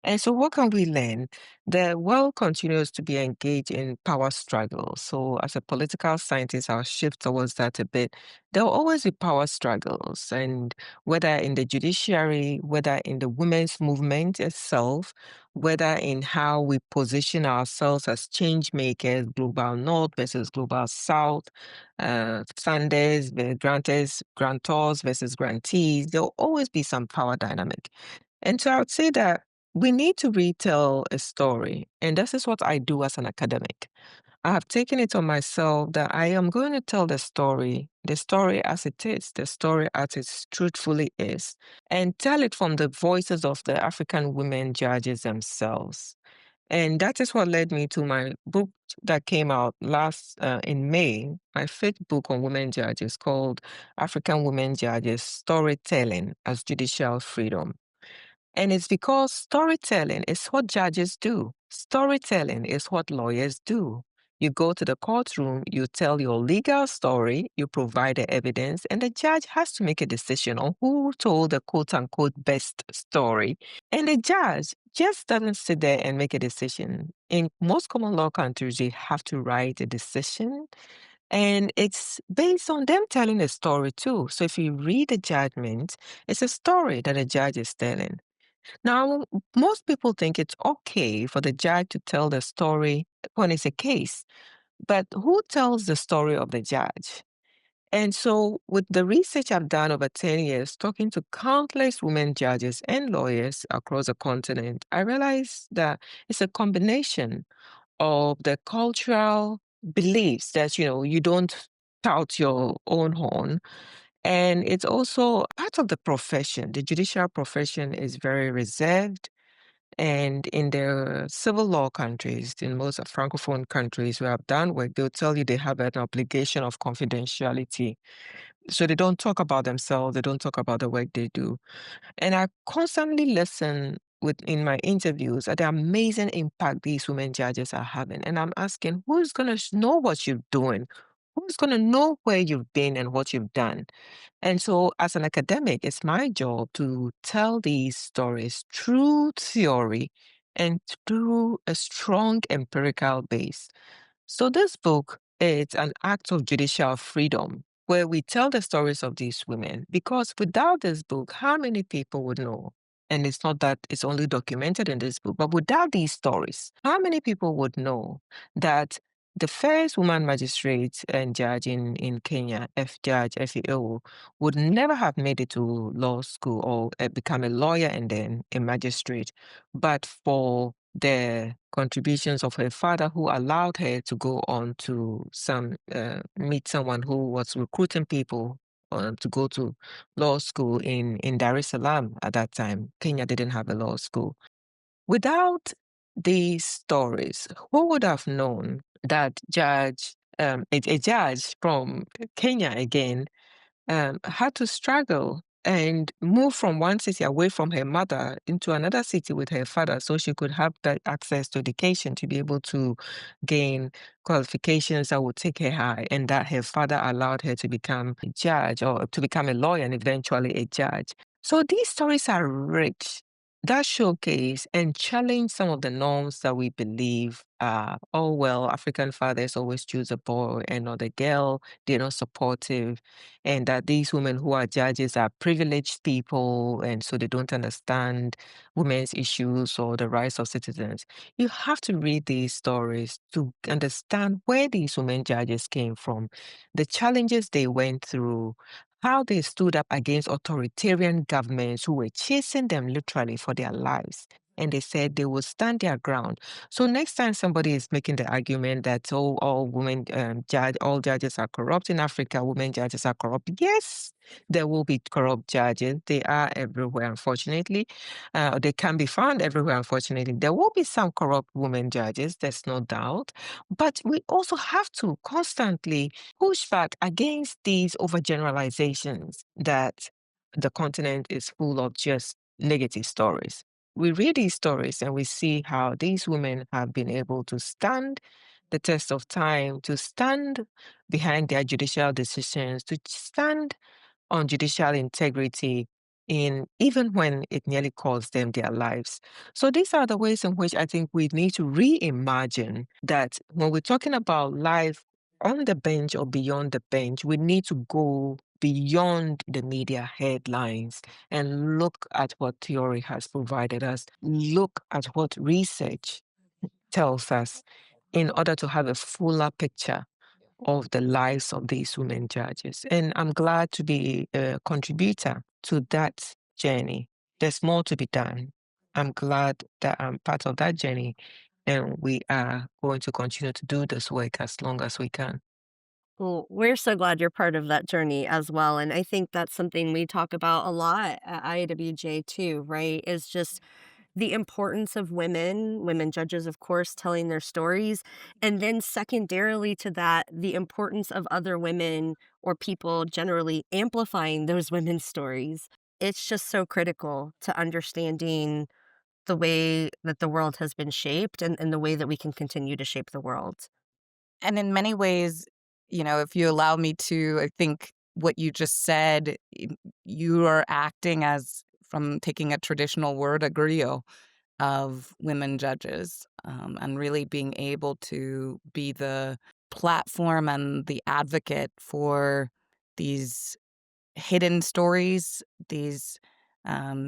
And so, what can we learn? The world continues to be engaged in power struggles. So, as a political scientist, I'll shift towards that a bit. There will always be power struggles, and whether in the judiciary, whether in the women's movement itself, whether in how we position ourselves as change makers, global north versus global south, funders, grantors versus grantees, there will always be some power dynamic. And so I would say that we need to retell a story. And this is what I do as an academic. I have taken it on myself that I am going to tell the story as it is, the story as it truthfully is, and tell it from the voices of the African women judges themselves. And that is what led me to my book that came out last in May, my fifth book on women judges called African Women Judges Storytelling as Judicial Freedom. And it's because storytelling is what judges do. Storytelling is what lawyers do. You go to the courtroom, you tell your legal story, you provide the evidence, and the judge has to make a decision on who told the quote unquote best story. And the judge just doesn't sit there and make a decision. In most common law countries, they have to write a decision, and it's based on them telling a story too. So if you read the judgment, it's a story that the judge is telling. Now, most people think it's okay for the judge to tell the story when it's a case, but who tells the story of the judge? And so, with the research I've done over 10 years, talking to countless women judges and lawyers across the continent, I realized that it's a combination of the cultural beliefs that, you don't tout your own horn, and it's also part of the profession. The judicial profession is very reserved. And in the civil law countries, in most Francophone countries where I've done work, they'll tell you they have an obligation of confidentiality. So they don't talk about themselves, they don't talk about the work they do. And I constantly listen in my interviews at the amazing impact these women judges are having. And I'm asking, who's going to know what you're doing? Who's going to know where you've been and what you've done? And so, as an academic, it's my job to tell these stories through theory and through a strong empirical base. So, this book is an act of judicial freedom where we tell the stories of these women. Because without this book, how many people would know? And it's not that it's only documented in this book, but without these stories, how many people would know that the first woman magistrate and judge in Kenya, Judge FEO, would never have made it to law school or become a lawyer and then a magistrate, but for the contributions of her father, who allowed her to go on to meet someone who was recruiting people to go to law school in Dar es Salaam at that time. Kenya didn't have a law school. Without these stories, who would have known that a judge from Kenya again had to struggle and move from one city away from her mother into another city with her father so she could have that access to education to be able to gain qualifications that would take her high, and that her father allowed her to become a judge or to become a lawyer and eventually a judge. So these stories are rich that showcase and challenge some of the norms that we believe oh well, African fathers always choose a boy and not a girl, they're not supportive, and that these women who are judges are privileged people and so they don't understand women's issues or the rights of citizens. You have to read these stories to understand where these women judges came from, the challenges they went through, how they stood up against authoritarian governments who were chasing them literally for their lives. And they said they will stand their ground. So next time somebody is making the argument that oh, all women all judges are corrupt in Africa, women judges are corrupt. Yes, there will be corrupt judges. They are everywhere, unfortunately. They can be found everywhere, unfortunately. There will be some corrupt women judges, there's no doubt. But we also have to constantly push back against these overgeneralizations that the continent is full of just negative stories. We read these stories and we see how these women have been able to stand the test of time, to stand behind their judicial decisions, to stand on judicial integrity in even when it nearly cost them their lives. So these are the ways in which I think we need to reimagine that when we're talking about life on the bench or beyond the bench, we need to go beyond the media headlines and look at what theory has provided us, look at what research tells us in order to have a fuller picture of the lives of these women judges. And I'm glad to be a contributor to that journey. There's more to be done. I'm glad that I'm part of that journey, and we are going to continue to do this work as long as we can. Well, we're so glad you're part of that journey as well. And I think that's something we talk about a lot at IWJ too, right? Is just the importance of women judges, of course, telling their stories. And then, secondarily to that, the importance of other women or people generally amplifying those women's stories. It's just so critical to understanding the way that the world has been shaped and the way that we can continue to shape the world. And in many ways, if you allow me to, I think what you just said, you are acting as, from taking a traditional word, a griot of women judges, and really being able to be the platform and the advocate for these hidden stories, these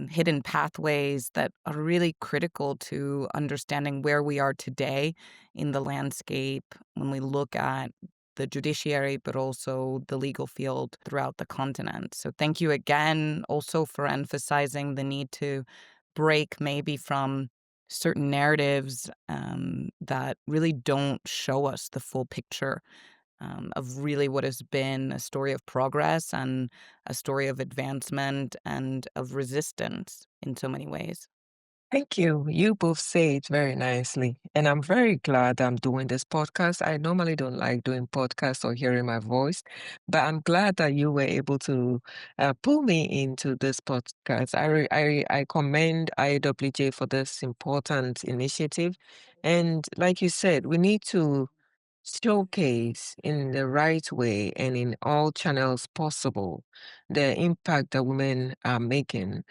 hidden pathways that are really critical to understanding where we are today in the landscape when we look at the judiciary, but also the legal field throughout the continent. So, thank you again also for emphasizing the need to break maybe from certain narratives that really don't show us the full picture of really what has been a story of progress and a story of advancement and of resistance in so many ways. Thank you. You both say it very nicely. And I'm very glad I'm doing this podcast. I normally don't like doing podcasts or hearing my voice, but I'm glad that you were able to pull me into this podcast. I commend IWJ for this important initiative. And like you said, we need to showcase in the right way and in all channels possible the impact that women are making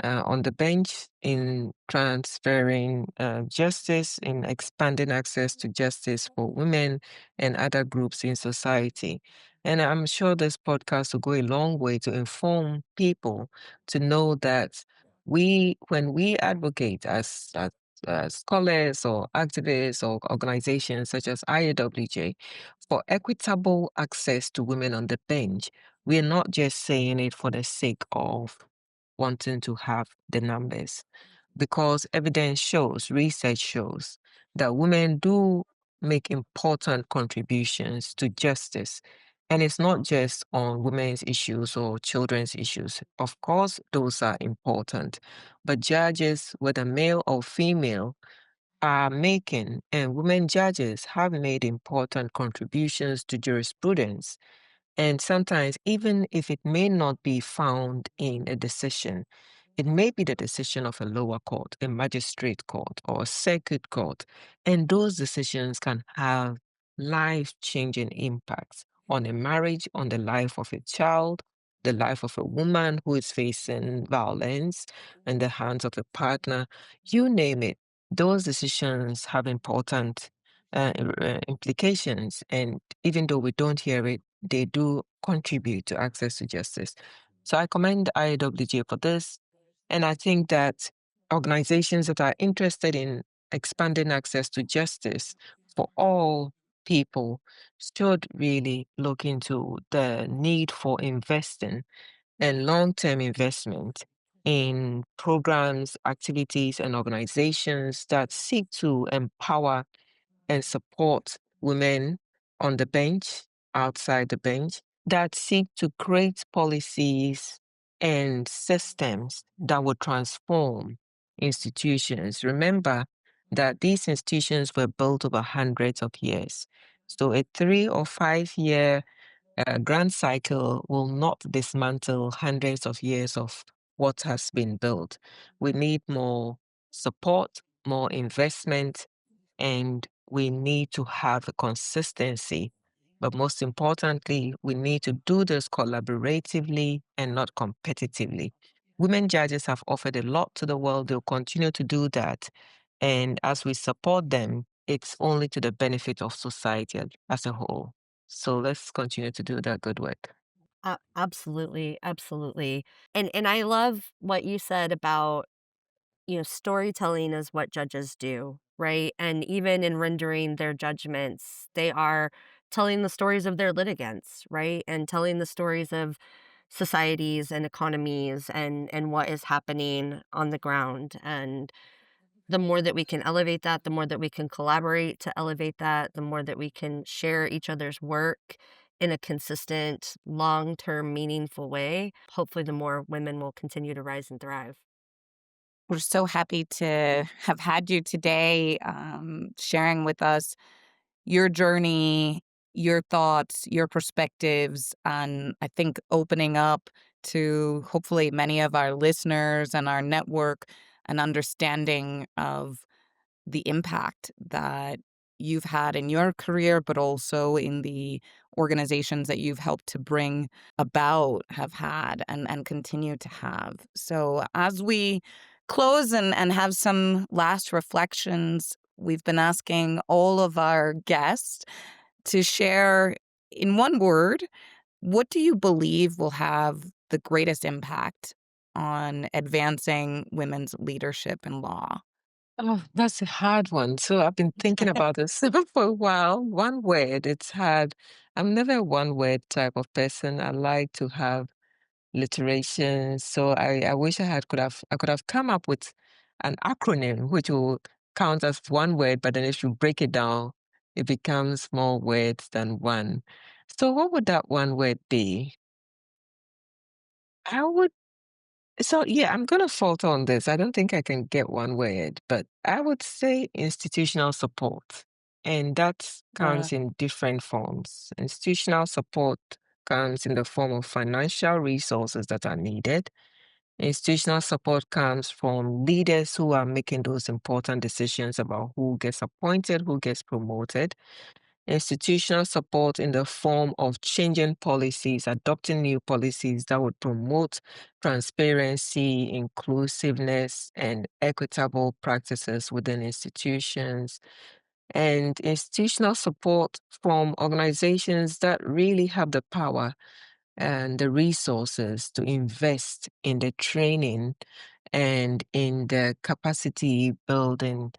on the bench in transferring justice, in expanding access to justice for women and other groups in society. And I'm sure this podcast will go a long way to inform people to know that when we advocate as scholars or activists or organizations such as IAWJ for equitable access to women on the bench, we're not just saying it for the sake of wanting to have the numbers, because evidence shows, research shows that women do make important contributions to justice. And it's not just on women's issues or children's issues. Of course, those are important. But judges, whether male or female, are making, and women judges have made important contributions to jurisprudence And sometimes, even if it may not be found in a decision, it may be the decision of a lower court, a magistrate court, or a circuit court. And those decisions can have life changing impacts on a marriage, on the life of a child, the life of a woman who is facing violence in the hands of a partner. You name it. Those decisions have important implications. And even though we don't hear it, they do contribute to access to justice. So I commend IAWJ for this. And I think that organizations that are interested in expanding access to justice for all people should really look into the need for investing and long term investment in programs, activities, and organizations that seek to empower and support women on the bench, outside the bench, that seek to create policies and systems that will transform institutions. Remember that these institutions were built over hundreds of years. So a 3 or 5 year grand cycle will not dismantle hundreds of years of what has been built. We need more support, more investment, and we need to have a consistency. But most importantly, we need to do this collaboratively and not competitively. Women judges have offered a lot to the world. They'll continue to do that. And as we support them, it's only to the benefit of society as a whole. So let's continue to do that good work. Absolutely, absolutely. And I love what you said about, storytelling is what judges do, right? And even in rendering their judgments, they are telling the stories of their litigants, right? And telling the stories of societies and economies and what is happening on the ground. And the more that we can elevate that, the more that we can collaborate to elevate that, the more that we can share each other's work in a consistent, long-term, meaningful way, hopefully the more women will continue to rise and thrive. We're so happy to have had you today, sharing with us your journey, your thoughts, your perspectives, and I think opening up to hopefully many of our listeners and our network an understanding of the impact that you've had in your career, but also in the organizations that you've helped to bring about, have had, and continue to have. So, as we close and have some last reflections, we've been asking all of our guests to share in one word, what do you believe will have the greatest impact on advancing women's leadership in law? Oh, that's a hard one. So I've been thinking about this for a while. One word, it's hard. I'm never a one word type of person. I like to have alliteration. So I wish I could have come up with an acronym which will count as one word, but then if you break it down, it becomes more words than one. So what would that one word be? I would So yeah, I'm gonna falter on this. I don't think I can get one word, but I would say institutional support. And that Uh, comes in different forms. Institutional support comes in the form of financial resources that are needed. Institutional support comes from leaders who are making those important decisions about who gets appointed, who gets promoted. Institutional support in the form of changing policies, adopting new policies that would promote transparency, inclusiveness, and equitable practices within institutions, and institutional support from organizations that really have the power and the resources to invest in the training and in the capacity building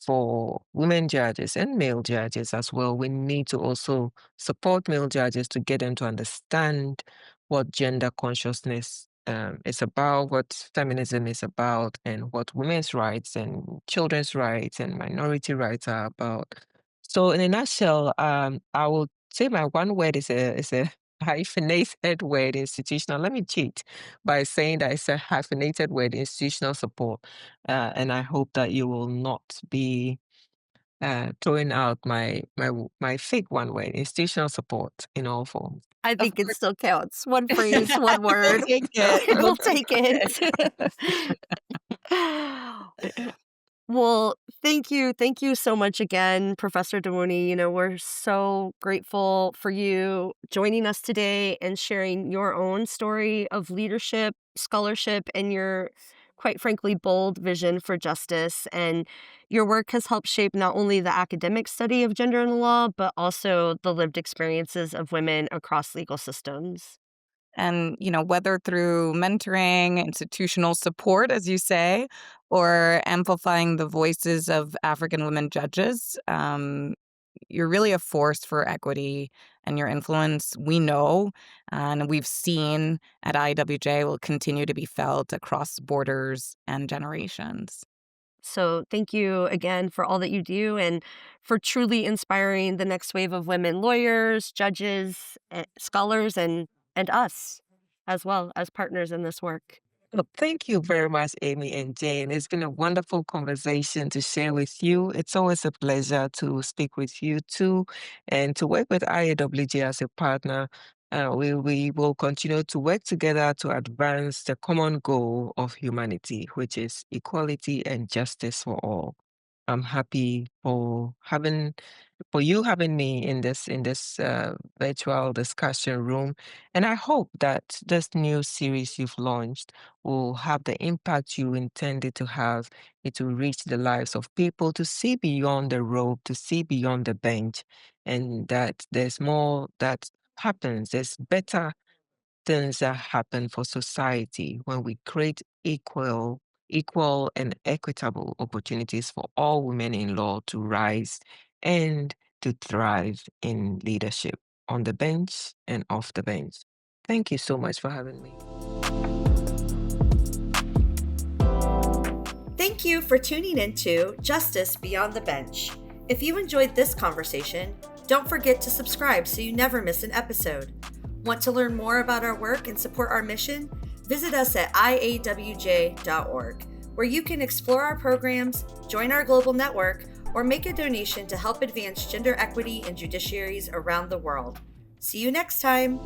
for women judges and male judges as well. We need to also support male judges to get them to understand what gender consciousness is about, what feminism is about, and what women's rights and children's rights and minority rights are about. So, in a nutshell, I will say my one word is a hyphenated word, institutional. Let me cheat by saying that it's a hyphenated word, institutional support. And I hope that you will not be throwing out my fake one word, institutional support in all forms. I Of think it course. still counts. One phrase, one We'll word. take it. We'll We'll take take it. it. Well, thank you. Thank you so much again, Professor Dawuni. We're so grateful for you joining us today and sharing your own story of leadership, scholarship, and your, quite frankly, bold vision for justice. And your work has helped shape not only the academic study of gender in the law, but also the lived experiences of women across legal systems. And, whether through mentoring, institutional support, as you say, or amplifying the voices of African women judges, you're really a force for equity, and your influence, we know, and we've seen at IWJ, will continue to be felt across borders and generations. So thank you again for all that you do and for truly inspiring the next wave of women lawyers, judges, scholars, and us as well as partners in this work. Well, thank you very much, Amy and Jane. It's been a wonderful conversation to share with you. It's always a pleasure to speak with you too, and to work with IAWJ as a partner. We will continue to work together to advance the common goal of humanity, which is equality and justice for all. I'm happy for you having me in this virtual discussion room, and I hope that this new series you've launched will have the impact you intended to have. It will reach the lives of people to see beyond the robe, to see beyond the bench, and that there's more that happens. There's better things that happen for society when we create equal and equitable opportunities for all women in law to rise and to thrive in leadership on the bench and off the bench. Thank you so much for having me. Thank you for tuning into Justice Beyond the Bench. If you enjoyed this conversation, don't forget to subscribe so you never miss an episode. Want to learn more about our work and support our mission? Visit us at iawj.org, where you can explore our programs, join our global network, or make a donation to help advance gender equity in judiciaries around the world. See you next time.